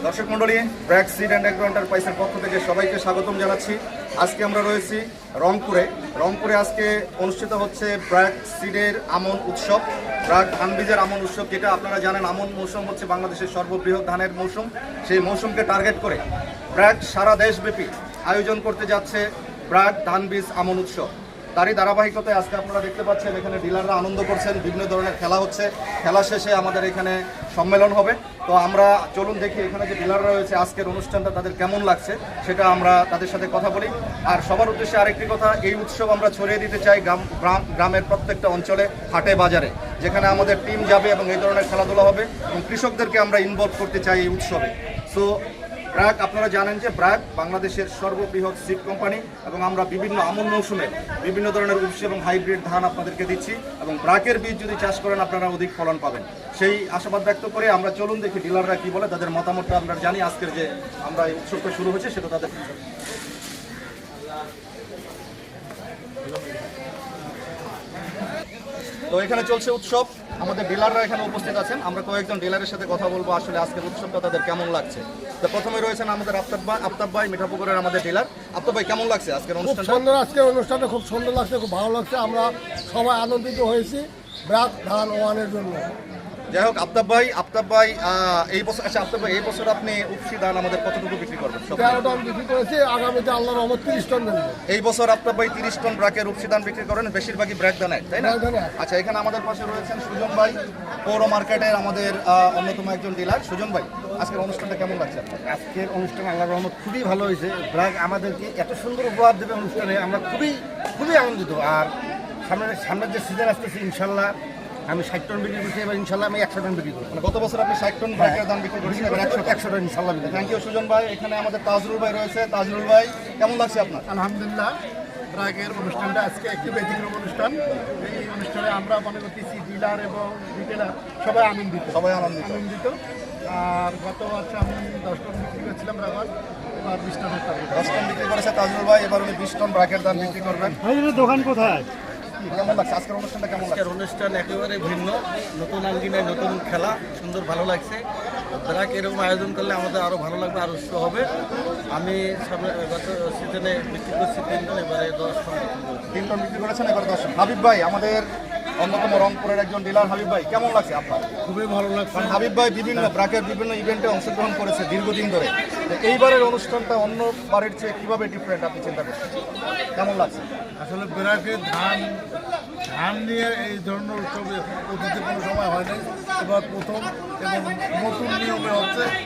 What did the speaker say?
দর্শক মন্ডলী, BRAC seed and agro এন্টারপ্রাইজের পক্ষ থেকে সবাইকে স্বাগতম জানাচ্ছি। আজকে আমরা রয়েছি রংপুরে আজকে অনুষ্ঠিত হচ্ছে ব্র্যাক সিডের আমন উৎসব, ব্র্যাক ধান বীজের আমন উৎসব, যেটা আপনারা জানেন আমন মৌসুম হচ্ছে বাংলাদেশের সর্ববৃহৎ ধানের মৌসুম। সেই মৌসুমকে টার্গেট করে ব্র্যাক সারা দেশব্যাপী আয়োজন করতে যাচ্ছে ব্র্যাক ধান বীজ আমন উৎসব। তারই ধারাবাহিকতায় আজকে আপনারা দেখতে পাচ্ছেন এখানে ডিলাররা আনন্দ করছেন, বিভিন্ন ধরনের খেলা হচ্ছে। খেলা শেষে আমাদের এখানে সম্মেলন হবে। তো আমরা চলুন দেখি এখানে যে ডিলাররা রয়েছে আজকের অনুষ্ঠানটা তাদের কেমন লাগছে, সেটা আমরা তাদের সাথে কথা বলি। আর সবার উদ্দেশ্যে আরেকটি কথা, এই উৎসব আমরা ছড়িয়ে দিতে চাই গ্রামের প্রত্যেকটা অঞ্চলে, হাটে বাজারে, যেখানে আমাদের টিম যাবে এবং এই ধরনের খেলাধুলা হবে এবং কৃষকদেরকে আমরা ইনভলভ করতে চাই এই উৎসবে। সো ব্র্যাক, আপনারা জানেন যে ব্র্যাক বাংলাদেশের সর্ববৃহৎ সিড কোম্পানি এবং আমরা বিভিন্ন আমন মৌসুমে বিভিন্ন ধরনের উৎস এবং হাইব্রিড ধান আপনাদেরকে দিচ্ছি এবং ব্র্যাকের বীজ যদি চাষ করেন আপনারা অধিক ফলন পাবেন, সেই আশাবাদ ব্যক্ত করে আমরা চলুন দেখি ডিলাররা কি বলে, তাদের মতামতটা আমরা জানি। আজকের যে আমরা এই উৎসবটা শুরু হচ্ছে সেটা তাদের। তো এখানে চলছে উৎসব, আমাদের ডিলাররা এখানে উপস্থিত আছেন। আমরা কয়েকজন ডিলারের সাথে কথা বলবো আসলে আজকের উৎসবটা তাদের কেমন লাগছে। তো প্রথমে রয়েছেন আমাদের আফতাব ভাই, মিঠাপুকুরের আমাদের ডিলার। আফতাব ভাই, কেমন লাগছে আজকের অনুষ্ঠানটা? সুন্দর, আজকের অনুষ্ঠানটা খুব সুন্দর লাগছে, খুব ভালো লাগছে। আমরা সবাই আনন্দিত হয়েছি ব্র্যাক ধান ওয়ানের জন্য। যাই হোক, আফতাব ভাই এই বছর, আচ্ছা আফতাব ভাই, এই বছর আপনি উপসি ধান আমাদের কতটুকু বিক্রি করবেন? 13 টন বিক্রি করেছি, আগামীতে আল্লাহর রহমত 30 টন দেবো। এই বছর আফতাব ভাই 30 টন ব্র্যাকের উপসি ধান বিক্রি করেন, বেশিরভাগই ব্র্যাক ধানের, তাই না? আচ্ছা, এখানে আমাদের পাশে রয়েছেন সুজন ভাই, পৌর মার্কেটের আমাদের অন্যতম একজন ডিলার। সুজন ভাই, আজকের অনুষ্ঠানটা কেমন লাগছে আপনার? আজকের অনুষ্ঠান আল্লাহর রহমত খুবই ভালো হয়েছে। ব্র্যাক আমাদেরকে এত সুন্দর উপহার দেবে অনুষ্ঠানে, আমরা খুবই আনন্দিত। আর সামনের যে সিজন আসতেছে, ইনশাল্লাহ আমি 60 টন বিক্রি করছি, এবার ইনশাল্লাহ আমি 100 টন বিক্রি করবো। মানে গত বছর আপনি 60 টন ব্র্যাকের ধান বিক্রি করেছেন, এবার 100 টন ইনশাল্লাহ বিক্রি। থ্যাংক ইউ সুজন ভাই। এখানে আমাদের তাজরুল ভাই রয়েছে। তাজরুল ভাই, কেমন লাগছে আপনার? আলহামদুলিল্লাহ, ব্র্যাকের অনুষ্ঠানটা আজকে একটু ব্যতিক্রম অনুষ্ঠান। এই অনুষ্ঠানে আমরা মনে করতেছি ডিলার এবং রিটেলার সবাই আনন্দিত। আর গত বছর আমি 10 টন বিক্রি করছিলাম রাবার, এবার 20 টনের টার্গেট। 10 টন বিক্রি করেছে তাজরুল ভাই, এবার উনি 20 টন ব্র্যাকের ধান বিক্রি করবেন। দোকান কোথায়? কেমন লাগছে আজকের অনুষ্ঠানটা? কেমন লাগছে? আজকের অনুষ্ঠান একেবারে ভিন্ন, নতুন আঙ্গিনায় নতুন খেলা, সুন্দর ভালো লাগছে। ব্র্যাক এরকম আয়োজন করলে আমাদের আরও ভালো লাগবে, আরও উৎসাহ হবে। আমি গত সিজনে বিক্রি করছি 3 টন, এবারে 10 টন বিক্রি করছি। 3 টন বিক্রি করেছেন, এবার 10 টন। হাবিব ভাই, আমাদের অন্যতম রংপুরের একজন ডিলার। হাবিব ভাই, কেমন লাগছে আপনার? খুবই ভালো লাগছে। কারণ হাবিব ভাই বিভিন্ন ব্র্যাকের বিভিন্ন ইভেন্টে অংশগ্রহণ করেছে দীর্ঘদিন ধরে। তো এইবারের অনুষ্ঠানটা অন্য বারের চেয়ে কীভাবে ডিফারেন্ট আপনি চিন্তা করছেন? কেমন লাগছে? আসলে ব্র্যাকের ধান নিয়ে এই ধরনের উৎসবে অতীতে কোনো সময় হয়নি, এবার প্রথম এবং নতুন নিয়মে হচ্ছে।